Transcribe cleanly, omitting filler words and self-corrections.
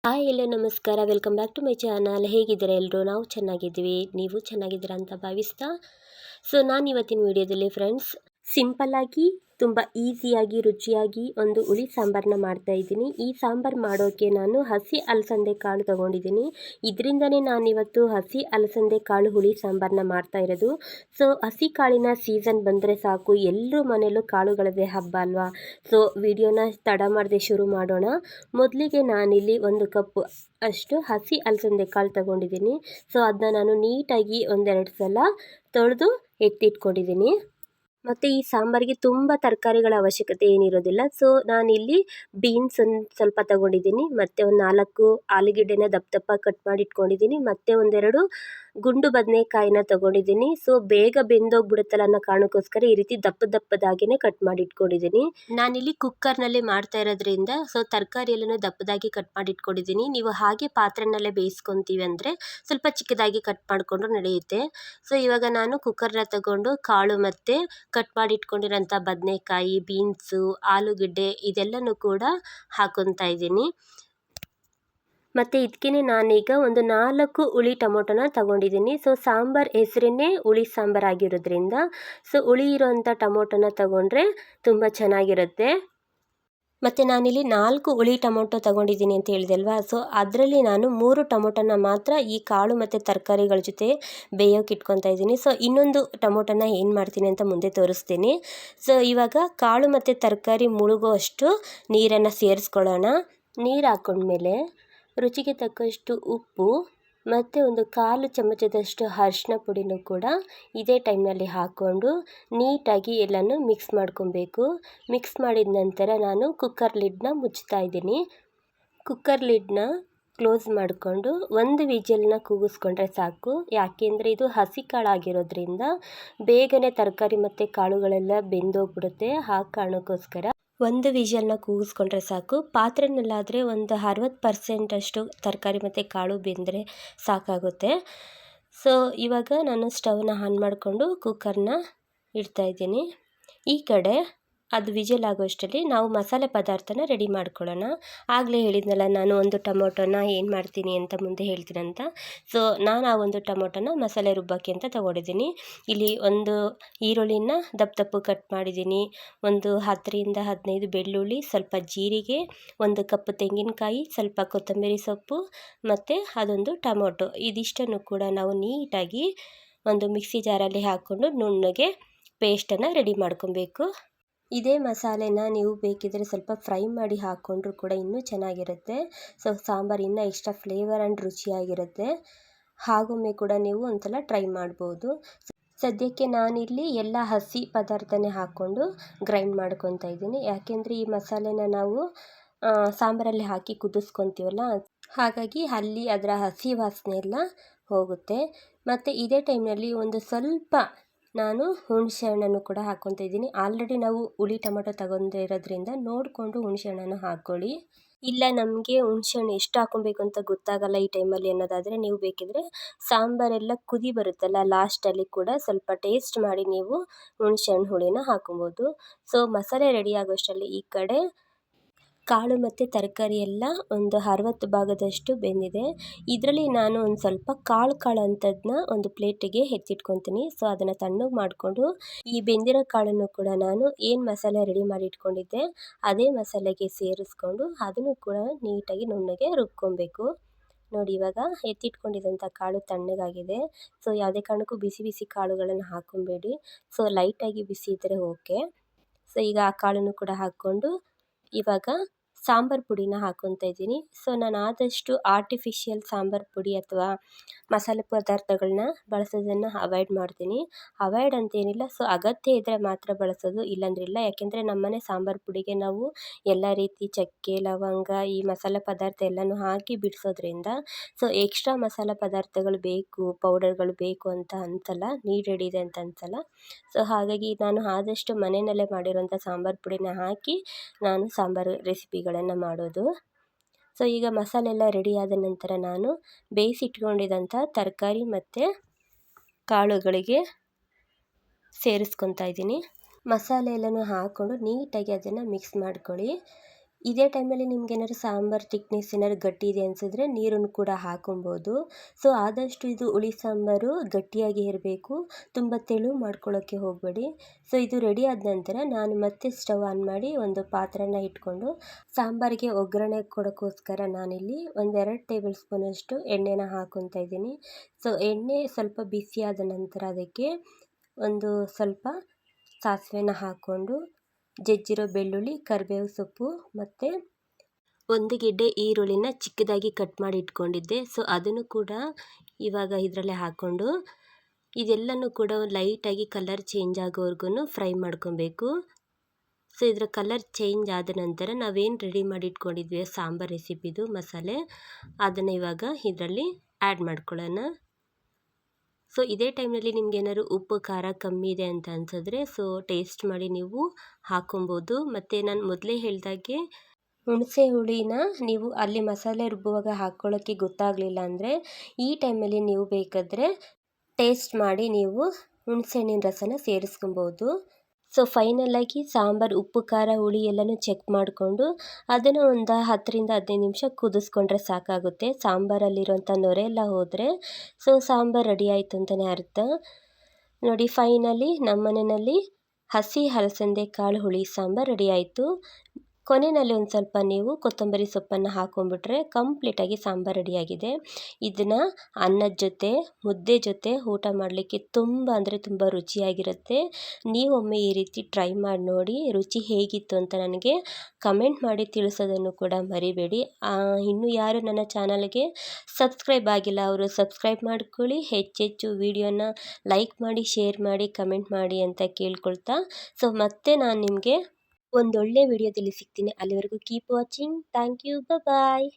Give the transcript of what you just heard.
Hi hello ನಮಸ್ಕಾರ, welcome back to my channel. ಹೇಗಿದ್ದೀರಾ ಎಲ್ಲರೂ? ನಾವು ಚೆನ್ನಾಗಿದ್ದೀವಿ, ನೀವು ಚೆನ್ನಾಗಿದ್ದೀರಾ ಅಂತ ಭಾವಿಸ್ತಾ ನಾನು ಇವತ್ತಿನ ವಿಡಿಯೋದಲ್ಲಿ ಫ್ರೆಂಡ್ಸ್ ಸಿಂಪಲ್ಲಾಗಿ ತುಂಬ ಈಸಿಯಾಗಿ ರುಚಿಯಾಗಿ ಒಂದು ಹುಳಿ ಸಾಂಬಾರನ್ನ ಮಾಡ್ತಾಯಿದ್ದೀನಿ. ಈ ಸಾಂಬಾರು ಮಾಡೋಕ್ಕೆ ನಾನು ಹಸಿ ಅಲಸಂದೆ ಕಾಳು ತೊಗೊಂಡಿದ್ದೀನಿ. ಇದರಿಂದನೇ ನಾನಿವತ್ತು ಹಸಿ ಅಲಸಂದೆ ಕಾಳು ಹುಳಿ ಸಾಂಬಾರನ್ನ ಮಾಡ್ತಾ ಇರೋದು. ಹಸಿ ಕಾಳಿನ ಸೀಸನ್ ಬಂದರೆ ಸಾಕು, ಎಲ್ಲರ ಮನೆಯಲ್ಲೂ ಕಾಳುಗಳದ್ದೇ ಹಬ್ಬ ಅಲ್ವಾ. ವಿಡಿಯೋನ ತಡ ಮಾಡದೆ ಶುರು ಮಾಡೋಣ. ಮೊದಲಿಗೆ ನಾನಿಲ್ಲಿ 1 ಕಪ್ ಅಷ್ಟು ಹಸಿ ಅಲಸಂದೆ ಕಾಳು ತೊಗೊಂಡಿದ್ದೀನಿ. ಅದನ್ನ ನಾನು ನೀಟಾಗಿ ಒಂದೆರಡು ಸಲ ತೊಳೆದು ಎತ್ತಿಟ್ಕೊಂಡಿದ್ದೀನಿ. ಮತ್ತು ಈ ಸಾಂಬಾರಿಗೆ ತುಂಬ ತರಕಾರಿಗಳ ಅವಶ್ಯಕತೆ ಏನಿರೋದಿಲ್ಲ. ನಾನಿಲ್ಲಿ ಬೀನ್ಸ್ ಒಂದು ಸ್ವಲ್ಪ ತೊಗೊಂಡಿದ್ದೀನಿ, ಮತ್ತು ಒಂದು 4 ಆಲೂಗೆಡ್ಡೆನ ದಪ್ಪ ದಪ್ಪ ಕಟ್ ಮಾಡಿ ಇಟ್ಕೊಂಡಿದ್ದೀನಿ, ಮತ್ತು ಒಂದೆರಡು ಗುಂಡು ಬದನೆಕಾಯಿನ ತೊಗೊಂಡಿದ್ದೀನಿ. ಬೇಗ ಬೆಂದೋಗ್ಬಿಡುತ್ತಲ್ಲ ಅನ್ನೋ ಕಾರಣಕ್ಕೋಸ್ಕರ ಈ ರೀತಿ ದಪ್ಪ ದಪ್ಪದಾಗಿಯೇ ಕಟ್ ಮಾಡಿ ಇಟ್ಕೊಂಡಿದ್ದೀನಿ. ನಾನಿಲ್ಲಿ ಕುಕ್ಕರ್ನಲ್ಲೇ ಮಾಡ್ತಾ ಇರೋದ್ರಿಂದ ತರಕಾರಿ ಎಲ್ಲನೂ ದಪ್ಪದಾಗಿ ಕಟ್ ಮಾಡಿ ಇಟ್ಕೊಂಡಿದ್ದೀನಿ. ನೀವು ಹಾಗೆ ಪಾತ್ರೆನಲ್ಲೇ ಬೇಯಿಸ್ಕೊತೀವಿ ಅಂದರೆ ಸ್ವಲ್ಪ ಚಿಕ್ಕದಾಗಿ ಕಟ್ ಮಾಡಿಕೊಂಡ್ರು ನಡೆಯುತ್ತೆ. ಇವಾಗ ನಾನು ಕುಕ್ಕರ್ನ ತಗೊಂಡು ಕಾಳು ಮತ್ತು ಕಟ್ ಮಾಡಿ ಇಟ್ಕೊಂಡಿರೋಂಥ ಬದನೆಕಾಯಿ, ಬೀನ್ಸು, ಆಲೂಗೆಡ್ಡೆ ಇದೆಲ್ಲನೂ ಕೂಡ ಹಾಕೊತಾ ಇದ್ದೀನಿ. ಮತ್ತು ಇದಕ್ಕೆ ನಾನೀಗ ಒಂದು 4 ಹುಳಿ ಟೊಮೊಟೊನ ತೊಗೊಂಡಿದ್ದೀನಿ. ಸಾಂಬಾರು ಹೆಸರನ್ನೇ ಹುಳಿ ಸಾಂಬಾರು ಆಗಿರೋದ್ರಿಂದ ಹುಳಿ ಇರೋವಂಥ ಟೊಮೊಟೊನ ತೊಗೊಂಡ್ರೆ ತುಂಬ ಚೆನ್ನಾಗಿರುತ್ತೆ. ಮತ್ತು ನಾನಿಲ್ಲಿ 4 ಹುಳಿ ಟೊಮೊಟೊ ತೊಗೊಂಡಿದ್ದೀನಿ ಅಂತ ಹೇಳಿದೆ ಅಲ್ವಾ. ಅದರಲ್ಲಿ ನಾನು 3 ಟೊಮೊಟೊನ ಮಾತ್ರ ಈ ಕಾಳು ಮತ್ತು ತರಕಾರಿಗಳ ಜೊತೆ ಬೇಯೋಕೆ ಇಟ್ಕೊತಾ ಇದ್ದೀನಿ. ಇನ್ನೊಂದು ಟೊಮೊಟೊನ ಏನು ಮಾಡ್ತೀನಿ ಅಂತ ಮುಂದೆ ತೋರಿಸ್ತೀನಿ. ಇವಾಗ ಕಾಳು ಮತ್ತು ತರಕಾರಿ ಮುಳುಗೋ ಅಷ್ಟು ನೀರನ್ನು ಸೇರಿಸ್ಕೊಳ್ಳೋಣ. ನೀರು ಹಾಕ್ಕೊಂಡ್ಮೇಲೆ ರುಚಿಗೆ ತಕ್ಕಷ್ಟು ಉಪ್ಪು ಮತ್ತು ಒಂದು 1/4 ಚಮಚದಷ್ಟು ಅರಿಶಿನ ಪುಡಿನೂ ಕೂಡ ಇದೇ ಟೈಮ್ನಲ್ಲಿ ಹಾಕ್ಕೊಂಡು ನೀಟಾಗಿ ಎಲ್ಲನೂ ಮಿಕ್ಸ್ ಮಾಡ್ಕೊಬೇಕು. ಮಿಕ್ಸ್ ಮಾಡಿದ ನಂತರ ನಾನು ಕುಕ್ಕರ್ ಲಿಡ್ನ ಮುಚ್ತಾ ಇದ್ದೀನಿ. ಕುಕ್ಕರ್ ಲಿಡ್ನ ಕ್ಲೋಸ್ ಮಾಡಿಕೊಂಡು 1 ವಿಜಲ್ನ ಕೂಗಿಸ್ಕೊಂಡ್ರೆ ಸಾಕು. ಯಾಕೆಂದರೆ ಇದು ಹಸಿ ಕಾಳಾಗಿರೋದ್ರಿಂದ ಬೇಗನೆ ತರಕಾರಿ ಮತ್ತು ಕಾಳುಗಳೆಲ್ಲ ಬೆಂದೋಗ್ಬಿಡುತ್ತೆ. ಆ ಕಾರಣಕ್ಕೋಸ್ಕರ 1 ವಿಜಲ್ನ ಕೂಗಿಸ್ಕೊಂಡ್ರೆ ಸಾಕು. ಪಾತ್ರೆನಲ್ಲಾದರೆ ಒಂದು 60% ಅಷ್ಟು ತರಕಾರಿ ಮತ್ತು ಕಾಳು ಬೆಂದರೆ ಸಾಕಾಗುತ್ತೆ. ಇವಾಗ ನಾನು ಸ್ಟವ್ನ ಆನ್ ಮಾಡಿಕೊಂಡು ಕುಕ್ಕರ್ನ ಇಡ್ತಾಯಿದ್ದೀನಿ. ಈ ಕಡೆ ಅದು ವಿಜಲ್ ಆಗೋಷ್ಟರಲ್ಲಿ ನಾವು ಮಸಾಲೆ ಪದಾರ್ಥನ ರೆಡಿ ಮಾಡ್ಕೊಳ್ಳೋಣ. ಆಗಲೇ ಹೇಳಿದ್ನಲ್ಲ ನಾನು ಒಂದು ಟೊಮೊಟೊನ ಏನು ಮಾಡ್ತೀನಿ ಅಂತ ಮುಂದೆ ಹೇಳ್ತೀನಂತ. ನಾನು ಆ ಒಂದು ಟೊಮೊಟೊನ ಮಸಾಲೆ ರುಬ್ಬಕ್ಕೆ ಅಂತ ತೊಗೊಂಡಿದ್ದೀನಿ. ಇಲ್ಲಿ ಒಂದು ಈರುಳ್ಳಿನ ದಪ್ಪ ದಪ್ಪ ಕಟ್ ಮಾಡಿದ್ದೀನಿ, ಒಂದು 10ರಿಂದ 15 ಬೆಳ್ಳುಳ್ಳಿ, ಸ್ವಲ್ಪ ಜೀರಿಗೆ, 1 ಕಪ್ ತೆಂಗಿನಕಾಯಿ, ಸ್ವಲ್ಪ ಕೊತ್ತಂಬರಿ ಸೊಪ್ಪು ಮತ್ತು ಅದೊಂದು ಟೊಮೊಟೊ. ಇದಿಷ್ಟನ್ನು ಕೂಡ ನಾವು ನೀಟಾಗಿ ಒಂದು ಮಿಕ್ಸಿ ಜಾರಲ್ಲಿ ಹಾಕ್ಕೊಂಡು ನುಣ್ಣಗೆ ಪೇಸ್ಟನ್ನು ರೆಡಿ ಮಾಡ್ಕೊಬೇಕು. ಇದೇ ಮಸಾಲೆನ ನೀವು ಬೇಕಿದ್ದರೆ ಸ್ವಲ್ಪ ಫ್ರೈ ಮಾಡಿ ಹಾಕ್ಕೊಂಡ್ರೂ ಕೂಡ ಇನ್ನೂ ಚೆನ್ನಾಗಿರುತ್ತೆ. ಸಾಂಬಾರು ಇನ್ನೂ ಎಕ್ಸ್ಟ್ರಾ ಫ್ಲೇವರ್ ಆ್ಯಂಡ್ ರುಚಿಯಾಗಿರುತ್ತೆ. ಹಾಗೊಮ್ಮೆ ಕೂಡ ನೀವು ಒಂದ್ಸಲ ಟ್ರೈ ಮಾಡ್ಬೋದು. ಸದ್ಯಕ್ಕೆ ನಾನಿಲ್ಲಿ ಎಲ್ಲ ಹಸಿ ಪದಾರ್ಥನೇ ಹಾಕ್ಕೊಂಡು ಗ್ರೈಂಡ್ ಮಾಡ್ಕೊತಾ ಇದ್ದೀನಿ. ಯಾಕೆಂದರೆ ಈ ಮಸಾಲೆನ ನಾವು ಸಾಂಬಾರಲ್ಲಿ ಹಾಕಿ ಕುದಿಸ್ಕೊತೀವಲ್ಲ, ಹಾಗಾಗಿ ಅಲ್ಲಿ ಅದರ ಹಸಿ ವಾಸನೆ ಎಲ್ಲ ಹೋಗುತ್ತೆ. ಮತ್ತು ಇದೇ ಟೈಮ್ನಲ್ಲಿ ಒಂದು ಸ್ವಲ್ಪ ನಾನು ಹುಣಸೆ ಹಣ್ಣನ್ನು ಕೂಡ ಹಾಕ್ಕೊತಾ ಇದ್ದೀನಿ. ಆಲ್ರೆಡಿ ನಾವು ಹುಳಿ ಟೊಮೊಟೊ ತಗೊಂಡಿರೋದ್ರಿಂದ ನೋಡಿಕೊಂಡು ಹುಣಸೆ ಹಣ್ಣನ್ನು ಹಾಕ್ಕೊಳ್ಳಿ. ಇಲ್ಲ ನಮಗೆ ಹುಣಸೆ ಹಣ್ಣು ಎಷ್ಟು ಹಾಕ್ಕೊಬೇಕು ಅಂತ ಗೊತ್ತಾಗಲ್ಲ ಈ ಟೈಮಲ್ಲಿ ಅನ್ನೋದಾದರೆ ನೀವು ಬೇಕಿದ್ರೆ ಸಾಂಬಾರೆಲ್ಲ ಕುದಿ ಬರುತ್ತಲ್ಲ ಲಾಸ್ಟಲ್ಲಿ ಕೂಡ ಸ್ವಲ್ಪ ಟೇಸ್ಟ್ ಮಾಡಿ ನೀವು ಹುಣಸೆ ಹಣ್ಣು ಹುಳಿನ ಹಾಕೊಬೋದು. ಮಸಾಲೆ ರೆಡಿ ಆಗೋಷ್ಟರಲ್ಲಿ ಈ ಕಡೆ ಕಾಳು ಮತ್ತು ತರಕಾರಿ ಎಲ್ಲ ಒಂದು 60 ಭಾಗದಷ್ಟು ಬೆಂದಿದೆ. ಇದರಲ್ಲಿ ನಾನು ಒಂದು ಸ್ವಲ್ಪ ಕಾಳು ಅಂಥದ್ದನ್ನ ಒಂದು ಪ್ಲೇಟಿಗೆ ಎತ್ತಿಟ್ಕೊತೀನಿ. ಅದನ್ನು ತಣ್ಣಗೆ ಮಾಡಿಕೊಂಡು ಈ ಬೆಂದಿರೋ ಕಾಳನ್ನು ಕೂಡ ನಾನು ಏನು ಮಸಾಲೆ ರೆಡಿ ಮಾಡಿ ಇಟ್ಕೊಂಡಿದ್ದೆ ಅದೇ ಮಸಾಲೆಗೆ ಸೇರಿಸ್ಕೊಂಡು ಅದನ್ನು ಕೂಡ ನೀಟಾಗಿ ನುಣ್ಣಗೆ ರುಬ್ಕೊಬೇಕು. ನೋಡಿ, ಇವಾಗ ಎತ್ತಿಟ್ಕೊಂಡಿದ್ದಂಥ ಕಾಳು ತಣ್ಣಗಾಗಿದೆ. ಯಾವುದೇ ಕಾರಣಕ್ಕೂ ಬಿಸಿ ಬಿಸಿ ಕಾಳುಗಳನ್ನು ಹಾಕ್ಕೊಬೇಡಿ. ಲೈಟಾಗಿ ಬಿಸಿ ಇದ್ದರೆ ಓಕೆ. ಈಗ ಆ ಕಾಳನ್ನು ಕೂಡ ಹಾಕ್ಕೊಂಡು ಇವಾಗ ಸಾಂಬಾರು ಪುಡಿನ ಹಾಕ್ಕೊತಾ ಇದ್ದೀನಿ. ನಾನು ಆದಷ್ಟು ಆರ್ಟಿಫಿಷಿಯಲ್ ಸಾಂಬಾರು ಪುಡಿ ಅಥವಾ ಮಸಾಲೆ ಪದಾರ್ಥಗಳನ್ನ ಬಳಸೋದನ್ನು ಅವಾಯ್ಡ್ ಮಾಡ್ತೀನಿ. ಅವಾಯ್ಡ್ ಅಂತೇನಿಲ್ಲ, ಅಗತ್ಯ ಇದ್ದರೆ ಮಾತ್ರ ಬಳಸೋದು, ಇಲ್ಲಾಂದ್ರೆ ಇಲ್ಲ. ಯಾಕೆಂದರೆ ನಮ್ಮನೆ ಸಾಂಬಾರು ಪುಡಿಗೆ ನಾವು ಎಲ್ಲ ರೀತಿ ಚಕ್ಕೆ, ಲವಂಗ, ಈ ಮಸಾಲೆ ಪದಾರ್ಥ ಎಲ್ಲನೂ ಹಾಕಿ ಬಿಡಿಸೋದ್ರಿಂದ ಎಕ್ಸ್ಟ್ರಾ ಮಸಾಲೆ ಪದಾರ್ಥಗಳು ಬೇಕು, ಪೌಡರ್ಗಳು ಬೇಕು ಅಂತ ಅನ್ಸಲ್ಲ, ನೀಡ್ ಇದೆ ಅಂತ ಅನ್ಸಲ್ಲ. ಹಾಗಾಗಿ ನಾನು ಆದಷ್ಟು ಮನೆಯಲ್ಲೇ ಮಾಡಿರೋಂಥ ಸಾಂಬಾರು ಪುಡಿನ ಹಾಕಿ ನಾನು ಸಾಂಬಾರು ರೆಸಿಪಿಗಳನ್ನು ಮಾಡೋದು. ಈಗ ಮಸಾಲೆ ಎಲ್ಲ ರೆಡಿ ಆದ ನಂತರ ನಾನು ಬೇಯಿಸಿಟ್ಕೊಂಡಿದ್ದಂಥ ತರಕಾರಿ ಮತ್ತು ಕಾಳುಗಳಿಗೆ ಸೇರಿಸ್ಕೊತಾ ಇದ್ದೀನಿ. ಮಸಾಲೆ ಎಲ್ಲನೂ ಹಾಕ್ಕೊಂಡು ನೀಟಾಗಿ ಅದನ್ನು ಮಿಕ್ಸ್ ಮಾಡ್ಕೊಳ್ಳಿ. ಇದೇ ಟೈಮಲ್ಲಿ ನಿಮ್ಗೇನಾದ್ರು ಸಾಂಬಾರು ಥಿಕ್ನೆಸ್ ಏನಾದ್ರು ಗಟ್ಟಿ ಇದೆ ಅನಿಸಿದ್ರೆ ನೀರನ್ನು ಕೂಡ ಹಾಕೊಬೋದು. ಸೊ ಆದಷ್ಟು ಇದು ಹುಳಿ ಸಾಂಬಾರು ಗಟ್ಟಿಯಾಗಿ ಇರಬೇಕು, ತುಂಬ ತೆಳು ಮಾಡ್ಕೊಳ್ಳೋಕ್ಕೆ ಹೋಗಬೇಡಿ. ಸೊ ಇದು ರೆಡಿ ಆದ ನಂತರ ನಾನು ಮತ್ತೆ ಸ್ಟವ್ ಆನ್ ಮಾಡಿ ಒಂದು ಪಾತ್ರೆನ ಇಟ್ಕೊಂಡು ಸಾಂಬಾರಿಗೆ ಒಗ್ಗರಣೆ ಕೊಡೋಕ್ಕೋಸ್ಕರ ನಾನಿಲ್ಲಿ 1-2 ಟೇಬಲ್ ಸ್ಪೂನಷ್ಟು ಎಣ್ಣೆನ ಹಾಕ್ಕೊತಾ ಇದ್ದೀನಿ. ಸೊ ಎಣ್ಣೆ ಸ್ವಲ್ಪ ಬಿಸಿಯಾದ ನಂತರ ಅದಕ್ಕೆ ಒಂದು ಸ್ವಲ್ಪ ಸಾಸಿವೆನ ಹಾಕ್ಕೊಂಡು ಜಜ್ಜಿರೋ ಬೆಳ್ಳುಳ್ಳಿ, ಕರಿಬೇವು ಸೊಪ್ಪು ಮತ್ತು ಒಂದು ಗೆಡ್ಡೆ ಈರುಳ್ಳಿನ ಚಿಕ್ಕದಾಗಿ ಕಟ್ ಮಾಡಿ ಇಟ್ಕೊಂಡಿದ್ದೆ. ಸೊ ಅದನ್ನು ಕೂಡ ಇವಾಗ ಇದರಲ್ಲೇ ಹಾಕ್ಕೊಂಡು ಇದೆಲ್ಲನೂ ಕೂಡ ಲೈಟಾಗಿ ಕಲರ್ ಚೇಂಜ್ ಆಗೋವರೆಗೂ ಫ್ರೈ ಮಾಡ್ಕೊಬೇಕು. ಸೊ ಇದರ ಕಲರ್ ಚೇಂಜ್ ಆದ ನಂತರ ನಾವೇನು ರೆಡಿ ಮಾಡಿ ಇಟ್ಕೊಂಡಿದ್ವಿ ಸಾಂಬಾರು ರೆಸಿಪಿದು ಮಸಾಲೆ, ಅದನ್ನು ಇವಾಗ ಇದರಲ್ಲಿ ಆ್ಯಡ್ ಮಾಡ್ಕೊಳ್ಳೋಣ. ಸೊ ಇದೇ ಟೈಮ್ನಲ್ಲಿ ನಿಮ್ಗೇನಾದ್ರು ಉಪ್ಪು ಖಾರ ಕಮ್ಮಿ ಇದೆ ಅಂತ ಅನ್ಸಿದ್ರೆ ಸೊ ಟೇಸ್ಟ್ ಮಾಡಿ ನೀವು ಹಾಕೊಬೋದು. ಮತ್ತು ನಾನು ಮೊದಲೇ ಹೇಳ್ದಾಗೆ ಹುಣಸೆ ಹುಳಿನ ನೀವು ಅಲ್ಲಿ ಮಸಾಲೆ ರುಬ್ಬುವಾಗ ಹಾಕ್ಕೊಳ್ಳೋಕ್ಕೆ ಗೊತ್ತಾಗಲಿಲ್ಲ ಅಂದರೆ ಈ ಟೈಮಲ್ಲಿ ನೀವು ಬೇಕಾದರೆ ಟೇಸ್ಟ್ ಮಾಡಿ ನೀವು ಹುಣಸೆ ಹಣ್ಣಿನ ರಸನ ಸೇರಿಸ್ಕೊಬೋದು. ಸೊ ಫೈನಲಾಗಿ ಸಾಂಬಾರು ಉಪ್ಪು ಖಾರ ಹುಳಿ ಎಲ್ಲನೂ ಚೆಕ್ ಮಾಡಿಕೊಂಡು ಅದನ್ನು ಒಂದು 10-15 ನಿಮಿಷ ಕುದಿಸ್ಕೊಂಡ್ರೆ ಸಾಕಾಗುತ್ತೆ. ಸಾಂಬಾರಲ್ಲಿರೋಂಥ ನೊರೆ ಎಲ್ಲ ಹೋದರೆ ಸೊ ಸಾಂಬಾರು ರೆಡಿ ಆಯಿತು ಅಂತಲೇ ಅರ್ಥ. ನೋಡಿ ಫೈನಲಿ ನಮ್ಮ ಮನೆಯಲ್ಲಿ ಹಸಿ ಹಲಸಂದೆ ಕಾಳು ಹುಳಿ ಸಾಂಬಾರು ರೆಡಿ ಆಯಿತು. ಕೊನೆಯಲ್ಲಿ ಒಂದು ಸ್ವಲ್ಪ ನೀವು ಕೊತ್ತಂಬರಿ ಸೊಪ್ಪನ್ನು ಹಾಕೊಂಡ್ಬಿಟ್ರೆ ಕಂಪ್ಲೀಟಾಗಿ ಸಾಂಬಾರು ರೆಡಿಯಾಗಿದೆ. ಇದನ್ನು ಅನ್ನದ ಜೊತೆ ಮುದ್ದೆ ಜೊತೆ ಊಟ ಮಾಡಲಿಕ್ಕೆ ತುಂಬ ಅಂದರೆ ತುಂಬ ರುಚಿಯಾಗಿರುತ್ತೆ. ನೀವೊಮ್ಮೆ ಈ ರೀತಿ ಟ್ರೈ ಮಾಡಿ ನೋಡಿ, ರುಚಿ ಹೇಗಿತ್ತು ಅಂತ ನನಗೆ ಕಮೆಂಟ್ ಮಾಡಿ ತಿಳಿಸೋದನ್ನು ಕೂಡ ಮರಿಬೇಡಿ. ಇನ್ನೂ ಯಾರು ನನ್ನ ಚಾನಲ್ಗೆ ಸಬ್ಸ್ಕ್ರೈಬ್ ಆಗಿಲ್ಲ ಅವರು ಸಬ್ಸ್ಕ್ರೈಬ್ ಮಾಡ್ಕೊಳ್ಳಿ. ಹೆಚ್ಚೆಚ್ಚು ವಿಡಿಯೋನ ಲೈಕ್ ಮಾಡಿ, ಶೇರ್ ಮಾಡಿ, ಕಮೆಂಟ್ ಮಾಡಿ ಅಂತ ಕೇಳ್ಕೊಳ್ತಾ ಸೊ ಮತ್ತೆ ನಾನು ನಿಮಗೆ ಒಂದೊಳ್ಳೆ ವಿಡಿಯೋದಲ್ಲಿ ಸಿಗ್ತೀನಿ. ಅಲ್ಲಿವರೆಗೂ keep watching. Thank you. Bye.